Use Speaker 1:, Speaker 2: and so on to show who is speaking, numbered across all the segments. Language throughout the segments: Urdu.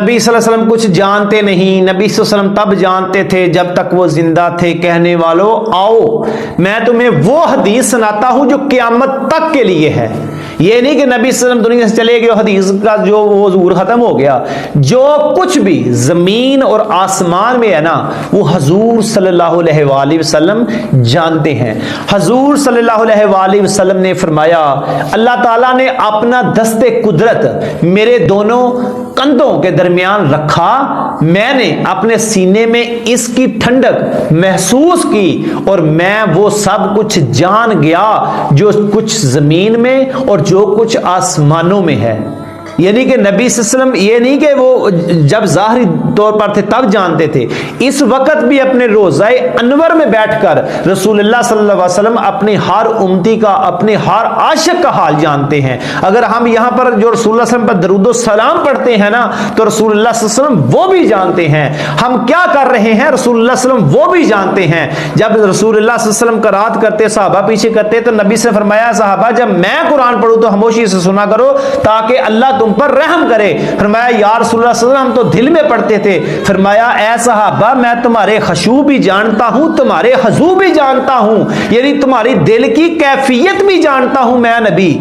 Speaker 1: نبی صلی اللہ علیہ وسلم کچھ جانتے نہیں، نبی صلی اللہ علیہ وسلم تب جانتے تھے جب تک وہ زندہ تھے۔ کہنے والوں آؤ میں تمہیں وہ حدیث سناتا ہوں جو قیامت تک کے لیے ہے۔ یہ نہیں کہ نبی صلی اللہ علیہ وسلم دنیا سے چلے گئے، حدیث کا جو وہ ظہور ختم ہو گیا۔ جو کچھ بھی زمین اور آسمان میں ہے نا وہ حضور صلی اللہ علیہ وآلہ وسلم جانتے ہیں۔ حضور صلی اللہ علیہ وآلہ وسلم نے فرمایا اللہ تعالیٰ نے اپنا دست قدرت میرے دونوں کندھوں کے درمیان رکھا، میں نے اپنے سینے میں اس کی ٹھنڈک محسوس کی اور میں وہ سب کچھ جان گیا جو کچھ زمین میں اور جو کچھ آسمانوں میں ہے۔ یعنی کہ نبی صلی اللہ علیہ وسلم یہ نہیں کہ وہ جب ظاہری طور پر تھے تب جانتے تھے، اس وقت بھی اپنے روضہ انور میں بیٹھ کر رسول اللہ صلی اللہ علیہ وسلم اپنے ہر امتی کا، اپنے ہر عاشق کا حال جانتے ہیں۔ اگر ہم یہاں پر جو رسول اللہ صلی اللہ علیہ وسلم پر درود و سلام پڑھتے ہیں نا تو رسول اللہ صلی اللہ علیہ وسلم وہ بھی جانتے ہیں ہم کیا کر رہے ہیں، رسول اللہ صلی اللہ علیہ وسلم وہ بھی جانتے ہیں۔ جب رسول اللہ صلی اللہ علیہ وسلم قرات کرتے صحابہ پیچھے کرتے تو نبی سے فرمایا صحابہ جب میں قرآن پڑھوں تو خاموشی سے سنا کرو تاکہ اللہ تم پر رحم کرے۔ فرمایا یا رسول اللہ صلی اللہ علیہ وسلم ہم تو دل میں پڑھتے تھے۔ فرمایا اے صحابہ میں تمہارے خشوع بھی جانتا ہوں، تمہارے حضو بھی جانتا ہوں، یعنی تمہاری دل کی کیفیت بھی جانتا ہوں میں نبی،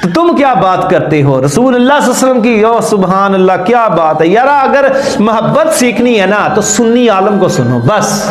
Speaker 1: تو تم کیا بات کرتے ہو۔ رسول اللہ صلی اللہ علیہ وسلم کی یو سبحان اللہ کیا بات ہے یار۔ اگر محبت سیکھنی ہے نا تو سنی عالم کو سنو بس۔